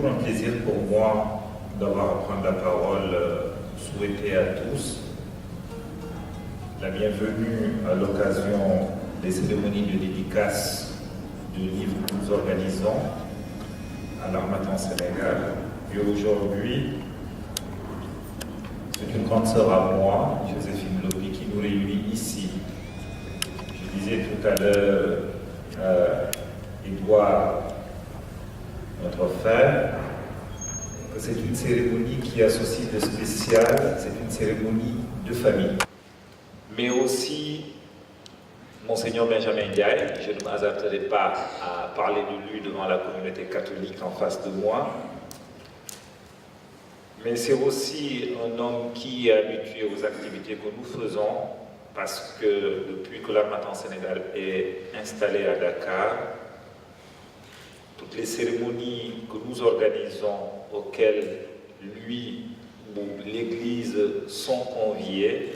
toujours un plaisir pour moi d'avoir à prendre la parole pour souhaiter à tous la bienvenue à l'occasion des cérémonies de dédicace de livres que nous organisons à l'Harmattan Sénégal. Et aujourd'hui, c'est une grande sœur à moi, Joséphine Lopi, qui nous réunit ici. Je disais tout à l'heure, Édouard, notre frère, que c'est une cérémonie qui associe de spécial, c'est une cérémonie de famille. Mais aussi, Monseigneur Benjamin Ndiaye, je ne m'hasarderai pas à parler de lui devant la communauté catholique en face de moi, mais c'est aussi un homme qui est habitué aux activités que nous faisons, parce que depuis que l'Harmattan Sénégal est installé à Dakar, toutes les cérémonies que nous organisons, auxquelles lui ou l'Église sont conviés,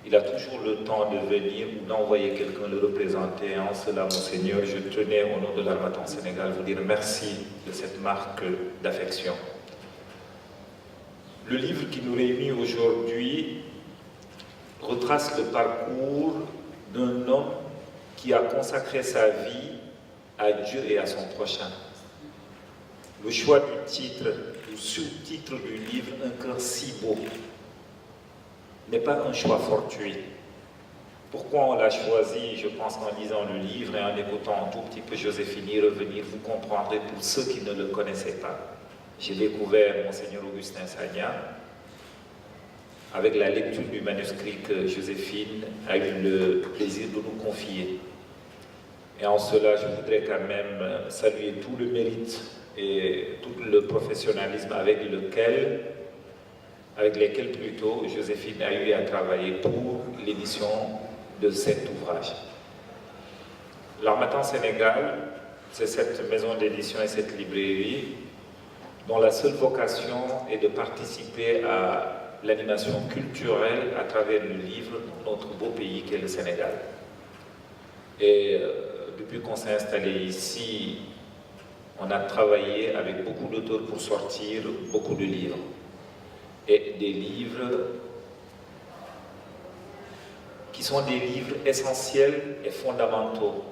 il a toujours le temps de venir ou d'envoyer quelqu'un le représenter. En cela, Monseigneur, je tenais au nom de l'Harmattan Sénégal vous dire merci de cette marque d'affection. Le livre qui nous réunit aujourd'hui retrace le parcours d'un homme qui a consacré sa vie à Dieu et à son prochain. Le choix du titre, du sous-titre du livre, Un cœur si beau, n'est pas un choix fortuit. Pourquoi on l'a choisi? Je pense qu'en lisant le livre et en écoutant un tout petit peu Joséphine y revenir, vous comprendrez pour ceux qui ne le connaissaient pas. J'ai découvert Monseigneur Augustin Sagna avec la lecture du manuscrit que Joséphine a eu le plaisir de nous confier. Et en cela, je voudrais quand même saluer tout le mérite et tout le professionnalisme avec lesquels plutôt Joséphine a eu à travailler pour l'édition de cet ouvrage. L'Harmattan Sénégal, c'est cette maison d'édition et cette librairie dont la seule vocation est de participer à l'animation culturelle à travers le livre dans notre beau pays qu'est le Sénégal. Et depuis qu'on s'est installé ici, on a travaillé avec beaucoup d'auteurs pour sortir beaucoup de livres. Et des livres qui sont des livres essentiels et fondamentaux.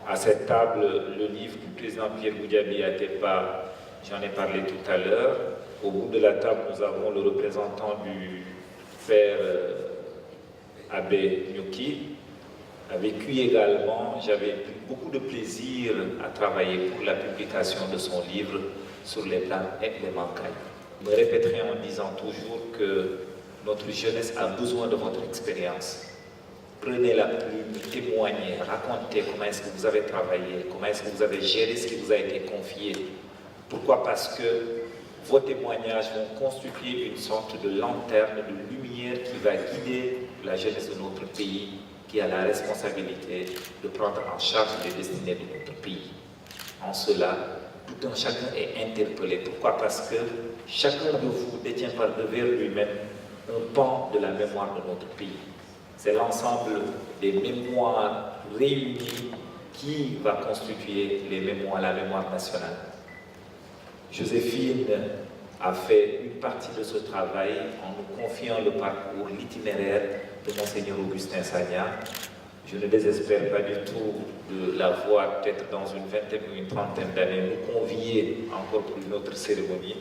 À cette table, le livre du président Pierre Goudiaby Atepa, j'en ai parlé tout à l'heure. Au bout de la table, nous avons le représentant du père Abbé Nyuki. Avec lui également, j'avais pris beaucoup de plaisir à travailler pour la publication de son livre sur les plans et les mancailles. Je me répéterai en disant toujours que notre jeunesse a besoin de votre expérience. Prenez la plume, témoignez, racontez comment est-ce que vous avez travaillé, comment est-ce que vous avez géré ce qui vous a été confié. Pourquoi? Parce que vos témoignages vont constituer une sorte de lanterne, de lumière qui va guider la jeunesse de notre pays, qui a la responsabilité de prendre en charge les destinées de notre pays. En cela, tout un chacun est interpellé. Pourquoi? Parce que chacun de vous détient par devers lui-même un pan de la mémoire de notre pays. C'est l'ensemble des mémoires réunies qui va constituer la mémoire nationale. Joséphine a fait une partie de ce travail en nous confiant le parcours, l'itinéraire de Monseigneur Augustin Sagna. Je ne désespère pas du tout de la voir peut-être dans une vingtaine ou une trentaine d'années nous convier encore pour une autre cérémonie,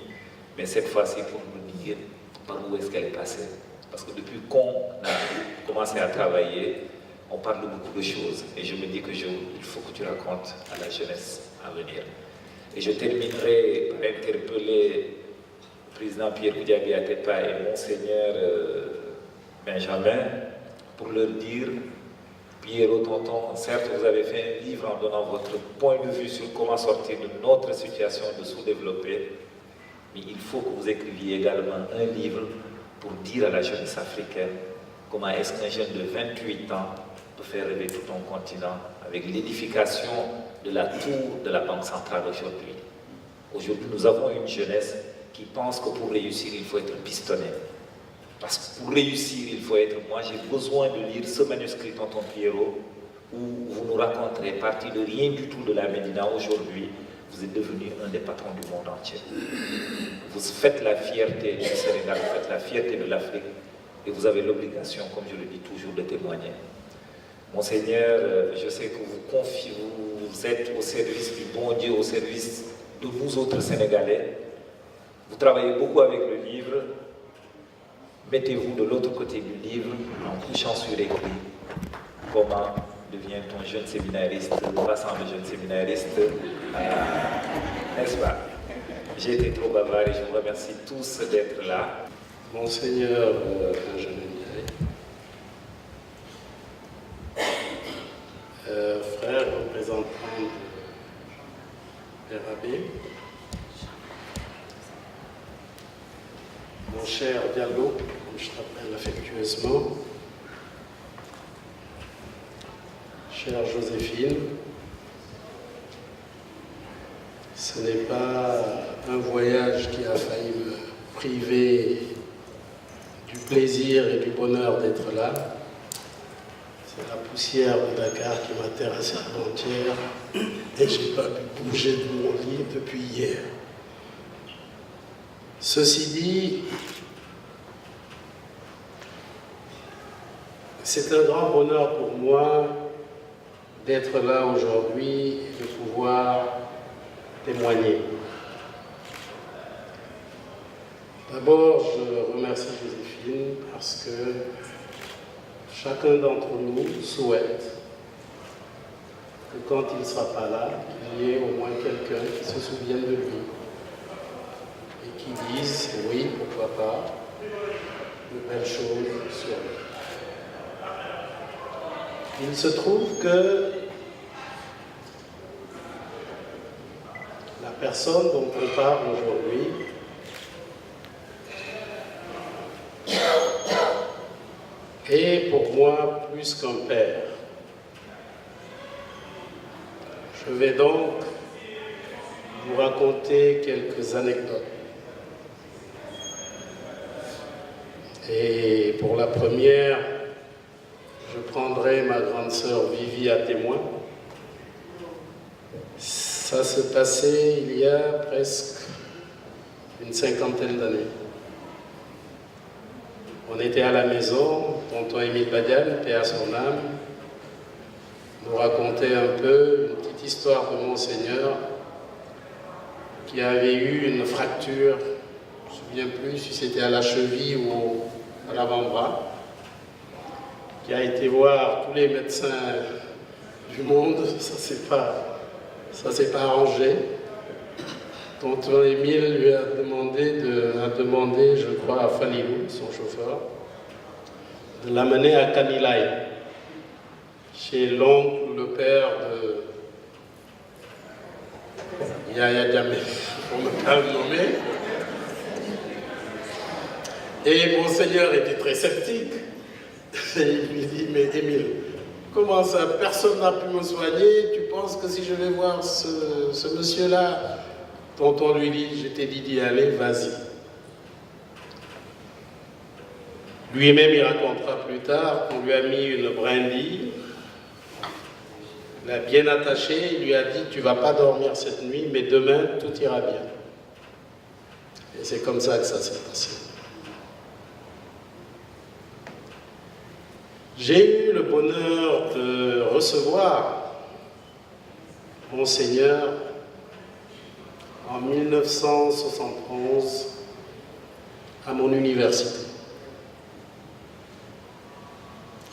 mais cette fois-ci pour nous dire par où est-ce qu'elle est passée. Parce que depuis qu'on a commencé à travailler, on parle de beaucoup de choses. Et je me dis qu'il faut que tu racontes à la jeunesse à venir. Et je terminerai par interpeller le président Pierre Goudiaby Atepa et Monseigneur Benjamin pour leur dire: Pierrot, tonton, certes vous avez fait un livre en donnant votre point de vue sur comment sortir de notre situation de sous-développé, mais il faut que vous écriviez également un livre pour dire à la jeunesse africaine comment est-ce qu'un jeune de 28 ans peut faire rêver tout un continent avec l'édification de la tour de la Banque centrale aujourd'hui. Aujourd'hui, nous avons une jeunesse qui pense que pour réussir, il faut être pistonné. Parce que pour réussir, il faut être... Moi, j'ai besoin de lire ce manuscrit, tonton Pierrot, où vous nous raconterez, parti de rien du tout de la Médina aujourd'hui, vous êtes devenu un des patrons du monde entier. Vous faites la fierté du Sénégal, vous faites la fierté de l'Afrique, et vous avez l'obligation, comme je le dis toujours, de témoigner. Monseigneur, je sais que vous êtes au service du bon Dieu, au service de nous autres Sénégalais. Vous travaillez beaucoup avec le livre. Mettez-vous de l'autre côté du livre en couchant sur écrit. Comment devient-on jeune séminariste, passant de jeune séminariste, n'est-ce pas? J'ai été trop bavard et je vous remercie tous d'être là. Monseigneur Benjamin Ndiaye, frère représentant de RAB, mon cher Diallo, comme je t'appelle affectueusement, chère Joséphine, ce n'est pas un voyage qui a failli me priver du plaisir et du bonheur d'être là. C'est la poussière de Dakar qui m'a terrassé avant-hier et je n'ai pas pu bouger de mon lit depuis hier. Ceci dit, c'est un grand bonheur pour moi d'être là aujourd'hui et de pouvoir témoigner. D'abord, je remercie Joséphine parce que chacun d'entre nous souhaite que quand il ne sera pas là, qu'il y ait au moins quelqu'un qui se souvienne de lui et qui dise, oui, pourquoi pas, de belles choses sur lui. Il se trouve que la personne dont on parle aujourd'hui est pour moi plus qu'un père. Je vais donc vous raconter quelques anecdotes. Et pour la première, je prendrai ma grande sœur Vivi à témoin. Ça se passait il y a presque une cinquantaine d'années. On était à la maison, tonton Émile Badian, paix à son âme, nous racontait un peu une petite histoire de Monseigneur qui avait eu une fracture, je ne me souviens plus si c'était à la cheville ou à l'avant-bras, qui a été voir tous les médecins du monde, ça ne s'est pas arrangé. Tonton Émile lui a demandé, je crois, à Falilou, son chauffeur, de l'amener à Kanilaï, chez l'oncle, le père de Yaya Djamé, pour ne pas le nommer. Et Monseigneur était très sceptique. Et il lui dit, mais Émile, comment ça, personne n'a pu me soigner, tu penses que si je vais voir ce monsieur-là, tonton lui dit, je t'ai dit d'y aller, vas-y. Lui-même, il racontera plus tard qu'on lui a mis une brindille, il l'a bien attaché, il lui a dit, tu ne vas pas dormir cette nuit, mais demain, tout ira bien. Et c'est comme ça que ça s'est passé. J'ai eu le bonheur de recevoir Monseigneur en 1971 à mon université.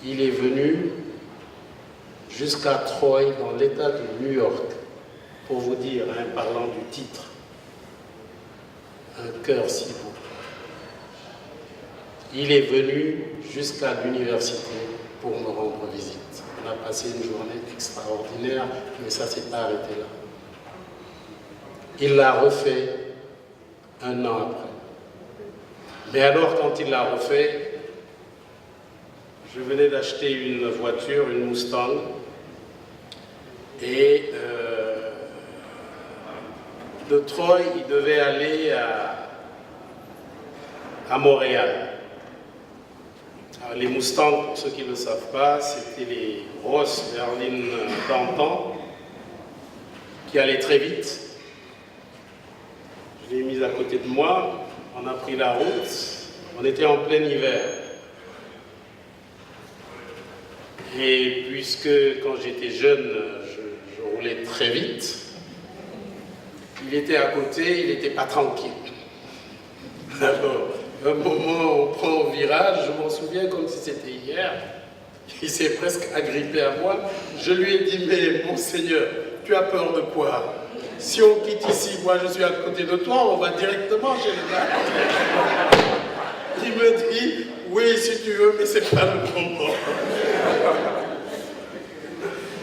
Il est venu jusqu'à Troy, dans l'État de New York, pour vous dire, parlant du titre, un cœur si beau. Il est venu jusqu'à l'université pour me rendre visite. On a passé une journée extraordinaire, mais ça ne s'est pas arrêté là. Il l'a refait un an après. Mais alors, quand il l'a refait, je venais d'acheter une voiture, une Mustang, et de Troy, il devait aller à Montréal. Alors, les Mustangs, pour ceux qui ne le savent pas, c'était les grosses berlines d'antan qui allaient très vite je l'ai mise à côté de moi, on a pris la route, on était en plein hiver. Et puisque quand j'étais jeune, je roulais très vite, il était à côté, il n'était pas tranquille. Alors, un moment, on prend un virage, je m'en souviens comme si c'était hier, il s'est presque agrippé à moi. Je lui ai dit, mais monseigneur, tu as peur de quoi? Si on quitte ici, moi je suis à côté de toi, on va directement chez les gars. Il me dit, oui si tu veux, mais c'est pas le moment.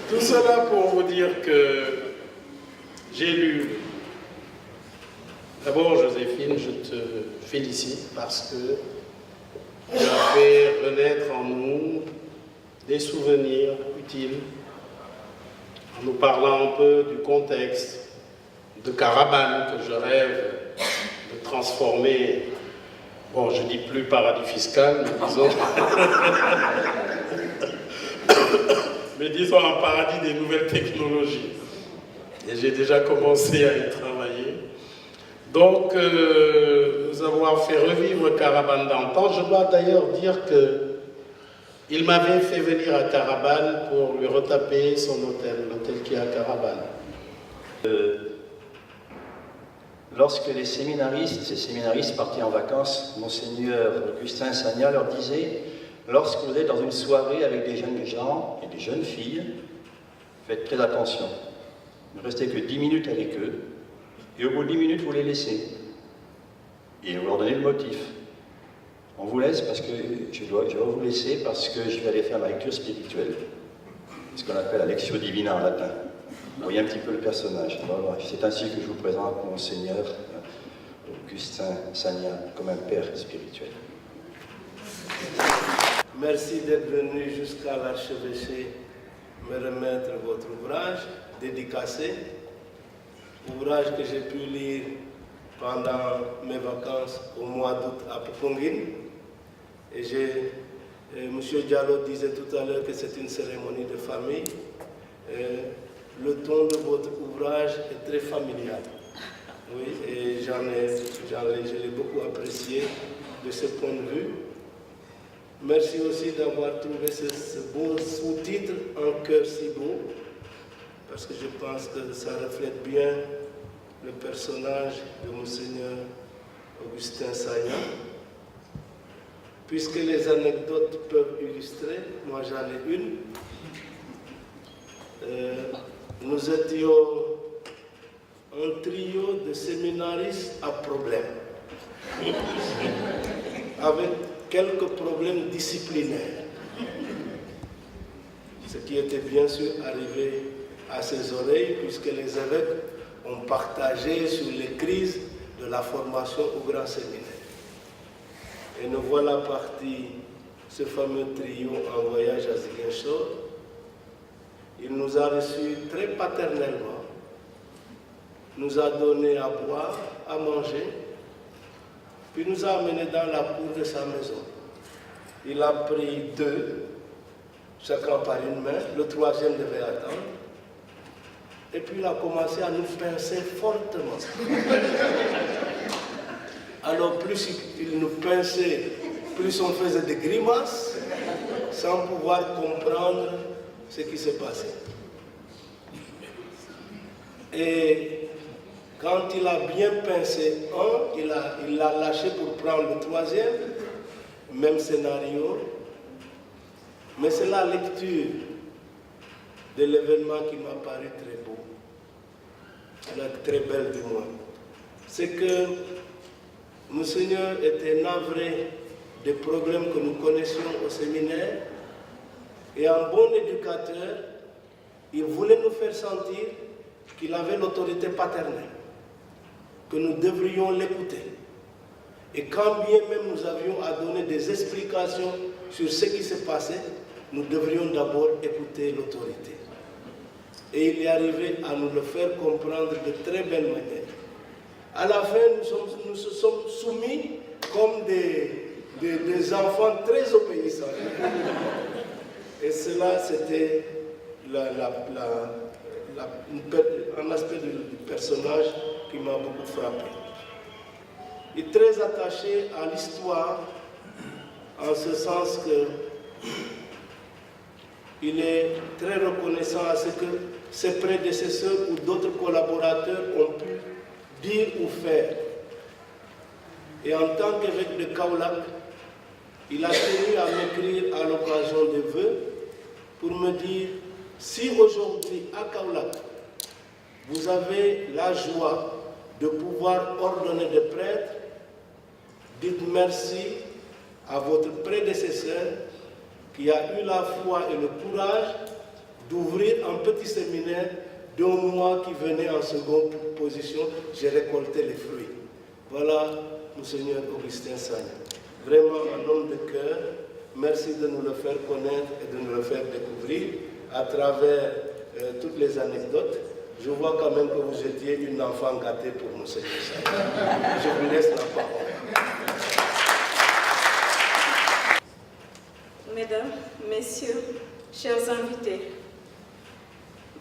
Tout cela pour vous dire que j'ai lu. D'abord, Joséphine, je te félicite parce que tu as fait renaître en nous des souvenirs utiles en nous parlant un peu du contexte de Caravane que je rêve de transformer, bon, je dis plus paradis fiscal, mais disons, mais disons en paradis des nouvelles technologies. Et j'ai déjà commencé à y travailler. Donc, nous avons fait revivre Caravane d'antan. Je dois d'ailleurs dire qu'il m'avait fait venir à Caravane pour lui retaper son hôtel, l'hôtel qui est à Caravane. Lorsque ces séminaristes partaient en vacances, Monseigneur Augustin Sagna leur disait, lorsque vous êtes dans une soirée avec des jeunes gens et des jeunes filles, faites très attention. Ne restez que 10 minutes avec eux, et au bout de 10 minutes, vous les laissez. Et vous leur donnez le motif. On vous laisse parce que je dois vous laisser parce que je vais aller faire ma lecture spirituelle. Ce qu'on appelle la lectio divina en latin. Vous voyez un petit peu le personnage. C'est ainsi que je vous présente Monseigneur Augustin Sagna comme un père spirituel. Merci d'être venu jusqu'à l'archevêché me remettre votre ouvrage dédicacé, ouvrage que j'ai pu lire pendant mes vacances au mois d'août à Poponguine. Et M. Diallo disait tout à l'heure que c'est une cérémonie de famille. Le ton de votre ouvrage est très familial. Oui, et je l'ai beaucoup apprécié de ce point de vue. Merci aussi d'avoir trouvé ce beau sous-titre, Un cœur si beau, parce que je pense que ça reflète bien le personnage de Monseigneur Augustin Sagna. Puisque les anecdotes peuvent illustrer, moi j'en ai une. Nous étions un trio de séminaristes à problème, avec quelques problèmes disciplinaires, ce qui était bien sûr arrivé à ses oreilles, puisque les évêques ont partagé sur les crises de la formation au grand séminaire. Et nous voilà partis, ce fameux trio, en voyage à Ziguinchor. Il nous a reçus très paternellement, nous a donné à boire, à manger, puis nous a amenés dans la cour de sa maison. Il a pris 2, chacun par une main, le troisième devait attendre, et puis il a commencé à nous pincer fortement. Alors plus il nous pinçait, plus on faisait des grimaces, sans pouvoir comprendre ce qui s'est passé. Et quand il a bien pincé un, il l'a lâché pour prendre le troisième, même scénario, mais c'est la lecture de l'événement qui m'a paru très beau, très belle du moins. C'est que Monseigneur était navré des problèmes que nous connaissions au séminaire, et en bon éducateur, il voulait nous faire sentir qu'il avait l'autorité paternelle, que nous devrions l'écouter. Et quand bien même nous avions à donner des explications sur ce qui s'est passé, nous devrions d'abord écouter l'autorité. Et il est arrivé à nous le faire comprendre de très belle manière. À la fin, nous se sommes soumis comme des enfants très obéissants. Et cela, c'était un aspect du personnage qui m'a beaucoup frappé. est très attaché à l'histoire, en ce sens que il est très reconnaissant à ce que ses prédécesseurs ou d'autres collaborateurs ont pu dire ou faire. Et en tant qu'évêque de Kaolack, il a tenu à m'écrire à l'occasion des vœux pour me dire, si aujourd'hui à Kaolack, vous avez la joie de pouvoir ordonner des prêtres, dites merci à votre prédécesseur qui a eu la foi et le courage d'ouvrir un petit séminaire d'un mois qui venait en seconde position. J'ai récolté les fruits. Voilà, Monseigneur Augustin Sagna. Vraiment un homme de cœur. Merci de nous le faire connaître et de nous le faire découvrir à travers toutes les anecdotes. Je vois quand même que vous étiez une enfant gâtée pour Monseigneur Sagna. Je vous laisse la parole. Mesdames, Messieurs, chers invités,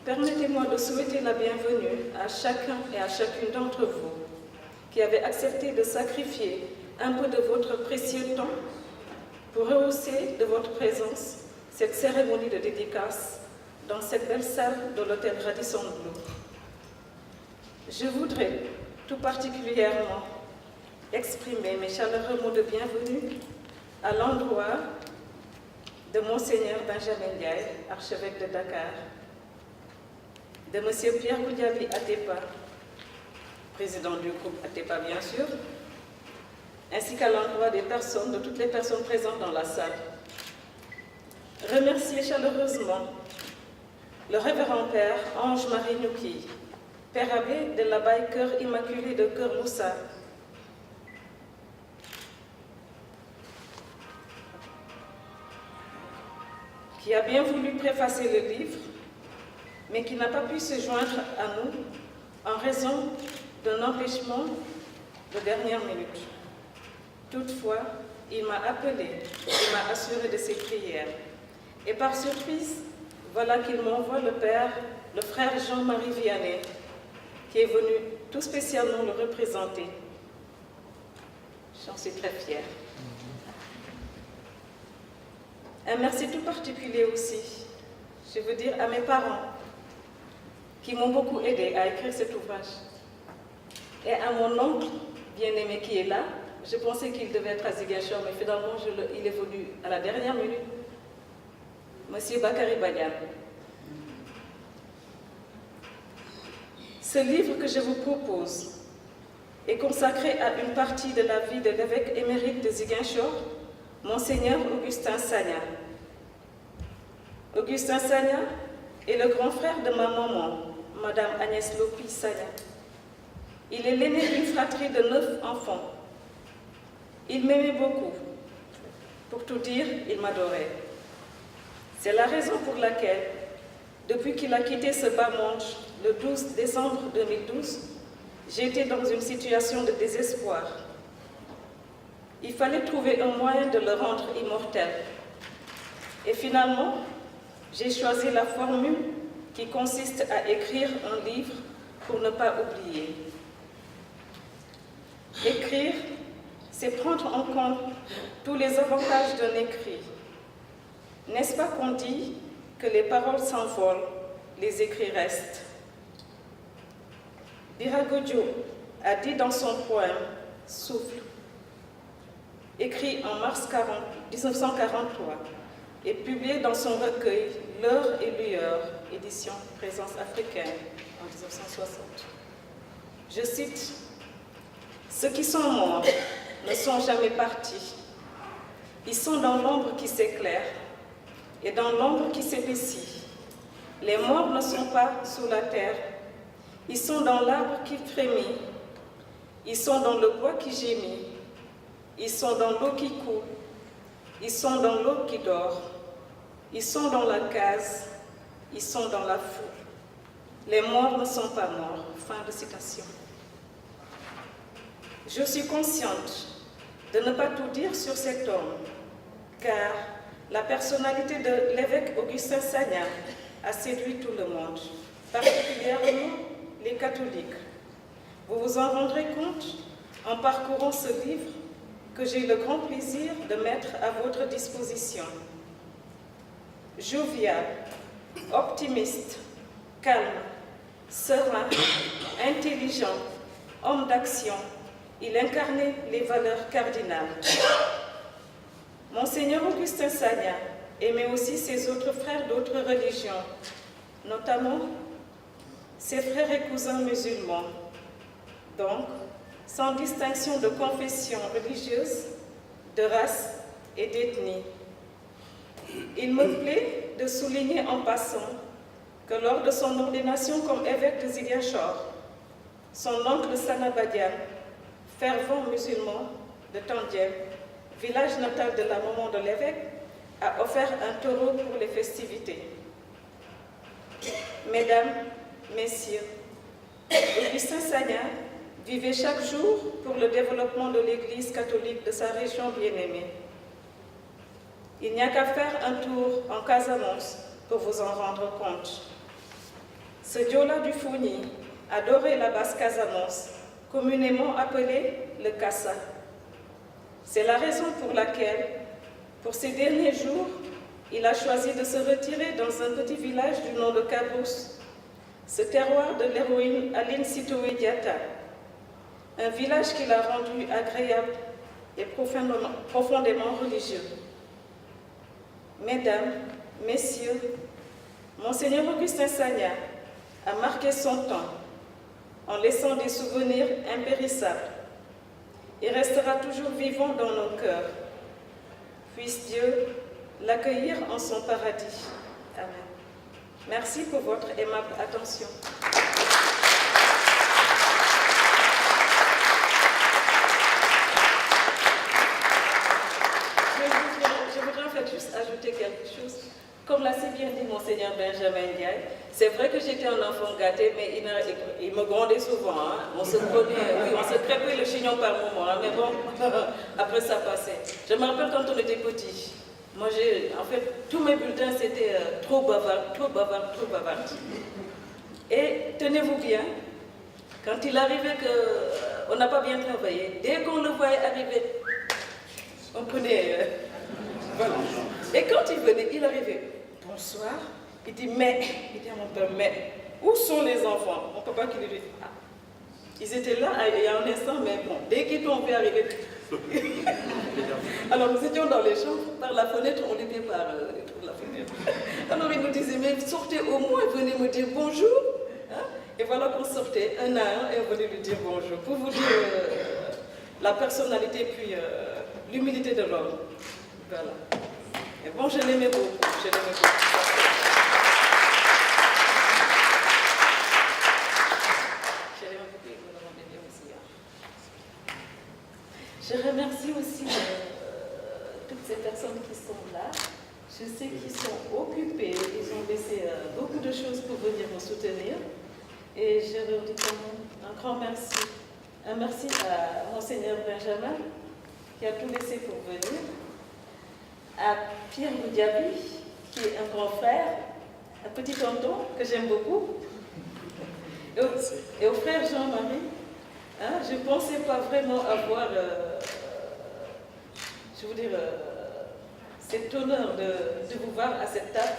permettez-moi de souhaiter la bienvenue à chacun et à chacune d'entre vous qui avez accepté de sacrifier un peu de votre précieux temps pour rehausser de votre présence cette cérémonie de dédicace dans cette belle salle de l'hôtel Radisson Blu. Je voudrais tout particulièrement exprimer mes chaleureux mots de bienvenue à l'endroit de Monseigneur Benjamin Ndiaye, archevêque de Dakar, de Monsieur Pierre Goudiaby Atepa, président du groupe Atepa bien sûr, ainsi qu'à l'endroit des personnes, de toutes les personnes présentes dans la salle. Remercier chaleureusement le révérend Père Ange-Marie Nouki, Père abbé de l'abbaye Cœur Immaculé de Cœur Moussa, qui a bien voulu préfacer le livre, mais qui n'a pas pu se joindre à nous en raison d'un empêchement de dernière minute. Toutefois, il m'a appelé, il m'a assuré de ses prières. Et par surprise, voilà qu'il m'envoie le frère Jean-Marie Vianney, qui est venu tout spécialement le représenter. J'en suis très fière. Un merci tout particulier aussi, je veux dire à mes parents, qui m'ont beaucoup aidé à écrire cet ouvrage. Et à mon oncle bien-aimé qui est là, je pensais qu'il devait être à Ziguinchor, mais finalement il est venu à la dernière minute, Monsieur Bakary Badian. Ce livre que je vous propose est consacré à une partie de la vie de l'évêque émérite de Ziguinchor, Monseigneur Augustin Sagna. Augustin Sagna est le grand frère de ma maman, Madame Agnès Lopi Sagna. Il est l'aîné d'une fratrie de 9 enfants. Il m'aimait beaucoup. Pour tout dire, il m'adorait. C'est la raison pour laquelle, depuis qu'il a quitté ce bas monde le 12 décembre 2012, j'ai été dans une situation de désespoir. Il fallait trouver un moyen de le rendre immortel. Et finalement, j'ai choisi la formule qui consiste à écrire un livre pour ne pas oublier. Écrire, c'est prendre en compte tous les avantages d'un écrit. N'est-ce pas qu'on dit que les paroles s'envolent, les écrits restent? Birago a dit dans son poème « Souffle », écrit en mars 1943 et publié dans son recueil « L'heure et lueur », édition Présence africaine en 1960. Je cite « Ceux qui sont morts ne sont jamais partis. Ils sont dans l'ombre qui s'éclaire et dans l'ombre qui s'épaissit. Les morts ne sont pas sous la terre. Ils sont dans l'arbre qui frémit. Ils sont dans le bois qui gémit. Ils sont dans l'eau qui coule. Ils sont dans l'eau qui dort. Ils sont dans la case. Ils sont dans la foule. Les morts ne sont pas morts. » Fin de citation. Je suis consciente de ne pas tout dire sur cet homme, car la personnalité de l'évêque Augustin Sagna a séduit tout le monde, particulièrement les catholiques. Vous vous en rendrez compte en parcourant ce livre que j'ai le grand plaisir de mettre à votre disposition. Jovial, optimiste, calme, serein, intelligent, homme d'action, il incarnait les valeurs cardinales. Monseigneur Augustin Sagna aimait aussi ses autres frères d'autres religions, notamment ses frères et cousins musulmans. Donc, sans distinction de confession religieuse, de race et d'ethnie. Il me plaît de souligner en passant que lors de son ordination comme évêque de Ziguinchor, son oncle Sana Badian, fervent musulman de Tandiem, village natal de la maman de l'évêque, a offert un taureau pour les festivités. Mesdames, Messieurs, Augustin Sagna vivait chaque jour pour le développement de l'Église catholique de sa région bien-aimée. Il n'y a qu'à faire un tour en Casamance pour vous en rendre compte. Ce Diola du Fougni adorait la basse Casamance, communément appelée le Kassa. C'est la raison pour laquelle, pour ces derniers jours, il a choisi de se retirer dans un petit village du nom de Cabrousse, ce terroir de l'héroïne Aline Sitoé Diatta, un village qu'il a rendu agréable et profondément religieux. Mesdames, Messieurs, Monseigneur Augustin Sagna a marqué son temps en laissant des souvenirs impérissables. Il restera toujours vivant dans nos cœurs. Puisse Dieu l'accueillir en son paradis. Amen. Merci pour votre aimable attention. Je voudrais en fait juste ajouter quelque chose. Comme l'a si bien dit Monseigneur Benjamin Ndiaye, c'est vrai que j'étais un enfant gâté, mais il me grondait souvent. Hein. On se prenait, oui, on se crêpait le chignon par moment, hein, mais bon, après ça passait. Je me rappelle quand on était petit. Moi, en fait, tous mes bulletins, c'était trop bavard, trop bavard, trop bavard. Et tenez-vous bien, quand il arrivait qu'on n'a pas bien travaillé, dès qu'on le voyait arriver, on prenait... voilà. Et quand il venait, il arrivait, bonsoir, il dit, mais, il dit à mon père, mais, où sont les enfants? Mon papa qui lui dit, ah, ils étaient là il y a un instant, mais bon, dès qu'ils ont vu arriver, alors nous étions dans les chambres, par la fenêtre, on était par la fenêtre. Alors il nous disait, mais sortez au moins, venez me dire bonjour. Hein? Et voilà qu'on sortait un à un et on venait lui dire bonjour, pour vous dire la personnalité puis l'humilité de l'homme. Voilà. Et bon, je l'aimais beaucoup, je l'aimais beaucoup. Je l'aimais beaucoup et vous le rendez bien aussi. Hein. Je remercie aussi toutes ces personnes qui sont là. Je sais qu'ils sont occupés, ils ont laissé beaucoup de choses pour venir me soutenir. Et je leur dis quand même un grand merci. Un merci à Monseigneur Benjamin qui a tout laissé pour venir. À Pierre Goudiaby, qui est un grand frère, un petit tonton que j'aime beaucoup, et au frère Jean-Marie. Hein, je ne pensais pas vraiment avoir, je veux dire, cet honneur de vous voir à cette table.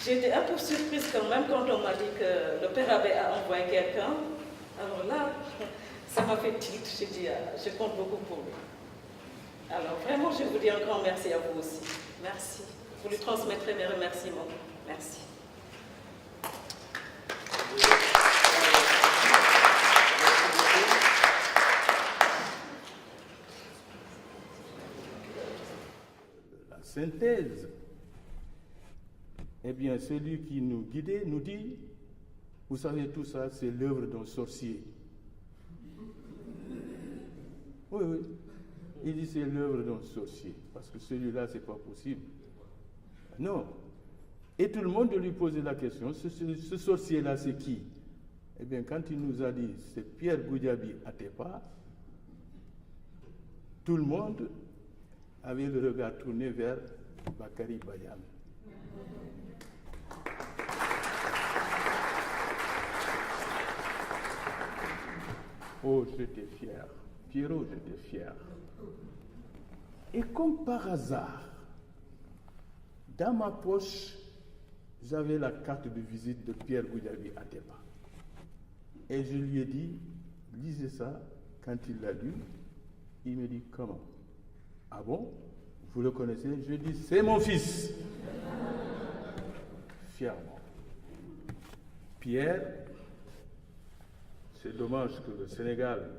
J'ai été un peu surprise quand même quand on m'a dit que le Père Abbé a envoyé quelqu'un. Alors là, ça m'a fait tilt. J'ai dit, je compte beaucoup pour lui. Alors vraiment, je vous dis un grand merci à vous aussi. Merci. Vous lui transmettrez mes remerciements. Merci. La synthèse. Eh bien, celui qui nous guidait nous dit, vous savez, tout ça, c'est l'œuvre d'un sorcier. Oui, oui. Il dit c'est l'œuvre d'un sorcier, parce que celui-là, c'est pas possible. Non. Et tout le monde lui posait la question, ce sorcier-là, c'est qui? Eh bien, quand il nous a dit, c'est Pierre Goudiaby Atepa, tout le monde avait le regard tourné vers Bakary Badian. Oh, j'étais fier. Pierrot, j'étais fier. Et comme par hasard, dans ma poche, j'avais la carte de visite de Pierre Goudiaby Atepa. Et je lui ai dit, lisez ça. Quand il l'a lu, il me dit, comment? Ah bon? Vous le connaissez? Je lui ai dit, c'est mon fils. Fièrement. Pierre, c'est dommage que le Sénégal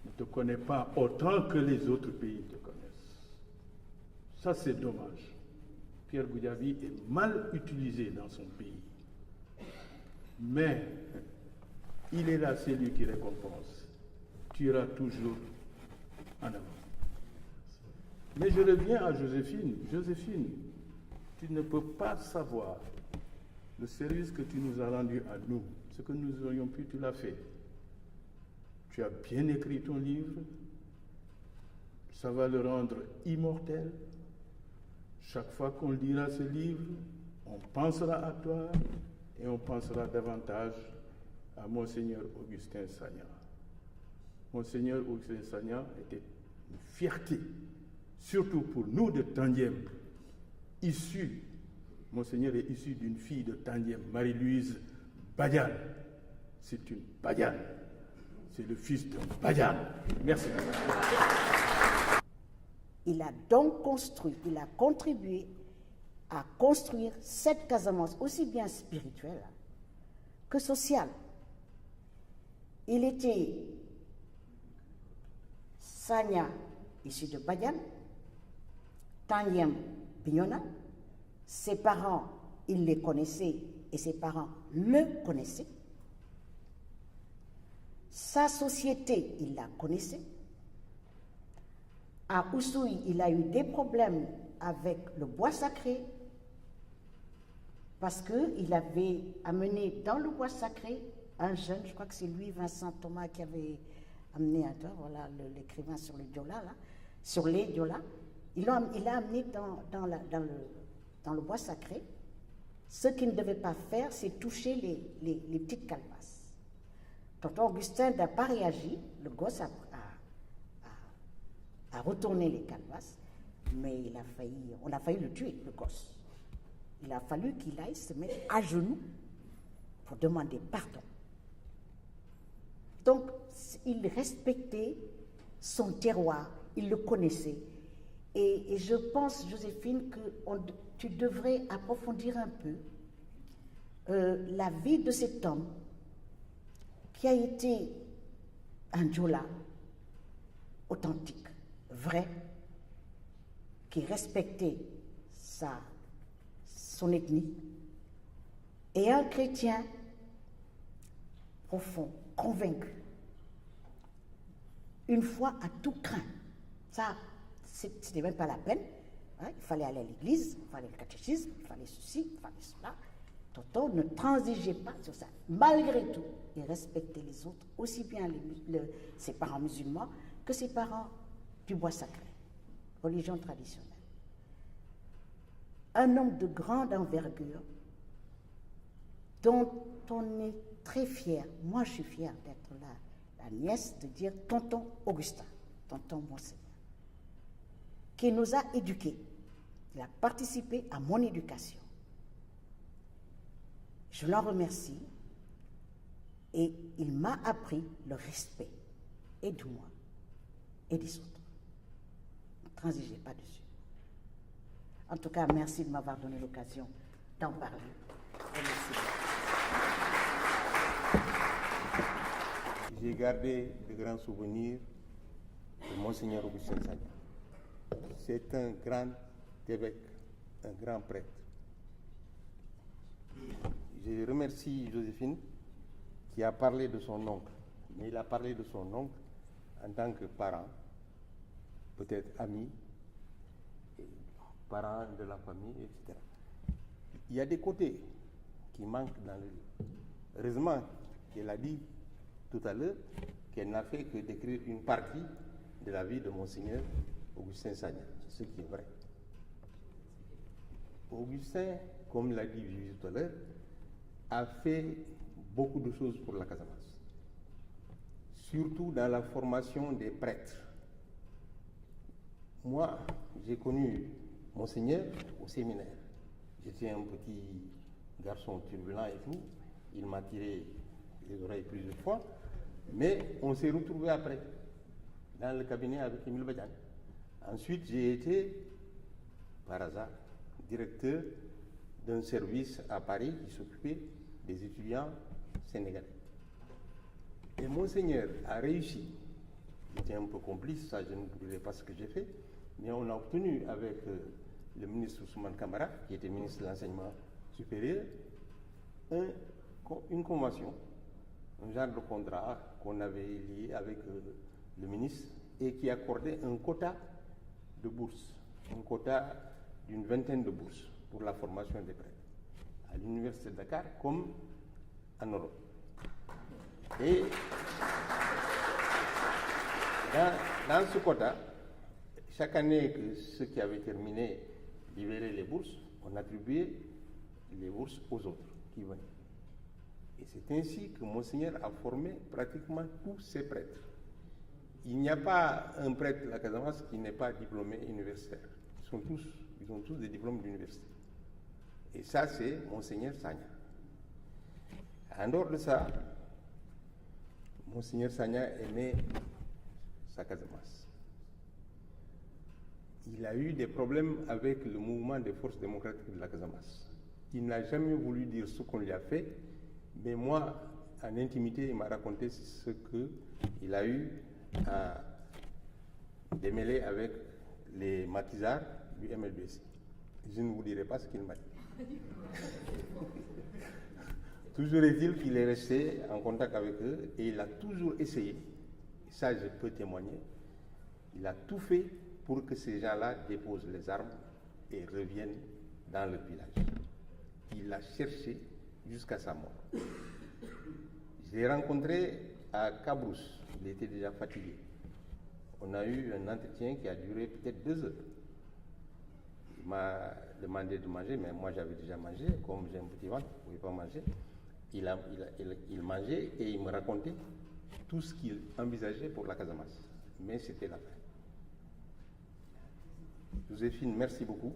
ne te connaît pas autant que les autres pays te connaissent. Ça, c'est dommage. Pierre Goudiaby est mal utilisé dans son pays. Mais il est là, c'est lui qui récompense. Tu iras toujours en avant. Mais je reviens à Joséphine. Joséphine, tu ne peux pas savoir le service que tu nous as rendu à nous. Ce que nous aurions pu, tu l'as fait. Tu as bien écrit ton livre. Ça va le rendre immortel. Chaque fois qu'on lira ce livre, on pensera à toi et on pensera davantage à Monseigneur Augustin Sagna. Monseigneur Augustin Sagna était une fierté, surtout pour nous de Tandiem, Monseigneur est issu d'une fille de Tandiem, Marie-Louise Badiane. C'est une Badiane. C'est le fils d'un Badiane. Merci. Il a donc il a contribué à construire cette Casamance, aussi bien spirituelle que sociale. Il était Sagna, issu de Badiane, Tandiem, Bignona. Ses parents, il les connaissait et ses parents le connaissaient. Sa société, il la connaissait. À Oussouye, il a eu des problèmes avec le bois sacré parce qu'il avait amené dans le bois sacré un jeune, je crois que c'est lui, Vincent Thomas, qui avait amené un temps, voilà l'écrivain sur le Diola, là, sur les Diola. Il l'a amené dans le bois sacré. Ce qu'il ne devait pas faire, c'est toucher les petites calebasses. Tonton Augustin n'a pas réagi, le gosse a retourné les calebasses, mais on a failli le tuer, le gosse. Il a fallu qu'il aille se mettre à genoux pour demander pardon. Donc, il respectait son terroir, il le connaissait. Et je pense, Joséphine, que tu devrais approfondir un peu la vie de cet homme qui a été un Diola authentique, vrai, qui respectait son ethnie, et un chrétien profond, convaincu, une foi à tout craint. Ça, c'était même pas la peine. Hein? Il fallait aller à l'église, il fallait le catéchisme, il fallait ceci, il fallait cela. Tonton ne transigeait pas sur ça. Malgré tout, il respectait les autres, aussi bien ses parents musulmans que ses parents du bois sacré, religion traditionnelle. Un homme de grande envergure dont on est très fier. Moi, je suis fière d'être la nièce, de dire tonton Augustin, tonton Monseigneur, qui nous a éduqués. Il a participé à mon éducation. Je l'en remercie et il m'a appris le respect et de moi et des autres. Ne transigez pas dessus. En tout cas, merci de m'avoir donné l'occasion d'en parler. Merci. J'ai gardé de grands souvenirs de Monseigneur Augustin Sagna. C'est un grand évêque, un grand prêtre. Je remercie Joséphine qui a parlé de son oncle, mais il a parlé de son oncle en tant que parent, peut-être ami, parent de la famille, etc. Il y a des côtés qui manquent dans le livre. Heureusement qu'elle a dit tout à l'heure qu'elle n'a fait que décrire une partie de la vie de Monseigneur Augustin Sagna, ce qui est vrai. Augustin, comme l'a dit Vivi tout à l'heure, a fait beaucoup de choses pour la Casamance. surtout dans la formation des prêtres. Moi, j'ai connu Monseigneur au séminaire. J'étais un petit garçon turbulent et tout. Il m'a tiré les oreilles plusieurs fois. Mais on s'est retrouvés après, dans le cabinet avec Émile Badiane. Ensuite, j'ai été, par hasard, directeur d'un service à Paris qui s'occupait des étudiants sénégalais. Et Monseigneur a réussi. J'étais un peu complice, ça je ne vous dirai pas ce que j'ai fait, mais on a obtenu avec le ministre Ousmane Camara, qui était ministre de l'Enseignement supérieur, une convention, un genre de contrat qu'on avait lié avec le ministre et qui accordait un quota de bourses, un quota d'une vingtaine de bourses pour la formation des prêtres, à l'Université de Dakar comme en Europe. Et dans ce quota, chaque année que ceux qui avaient terminé libéraient les bourses, on attribuait les bourses aux autres qui venaient. Et c'est ainsi que Monseigneur a formé pratiquement tous ses prêtres. Il n'y a pas un prêtre de la Casamance qui n'est pas diplômé universitaire. Ils ont tous des diplômes d'université. Et ça, c'est Monseigneur Sagna. En dehors de ça, Monseigneur Sagna est né à Casamance. Il a eu des problèmes avec le mouvement des forces démocratiques de la Casamance. Il n'a jamais voulu dire ce qu'on lui a fait, mais moi, en intimité, il m'a raconté ce qu'il a eu à démêler avec les maquisards du MLBC. Je ne vous dirai pas ce qu'il m'a dit. Toujours est-il qu'il est resté en contact avec eux et il a toujours essayé, ça je peux témoigner, il a tout fait pour que ces gens-là déposent les armes et reviennent dans le village. Il l'a cherché jusqu'à sa mort. Je l'ai rencontré à Cabrousse, il était déjà fatigué. On a eu un entretien qui a duré peut-être 2 heures. Il m'a demandé de manger, mais moi j'avais déjà mangé, comme j'ai un petit ventre, je ne pouvais pas manger. Il mangeait et il me racontait tout ce qu'il envisageait pour la Casamance. Mais c'était la fin. Joséphine, merci beaucoup.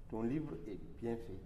Ton livre est bien fait.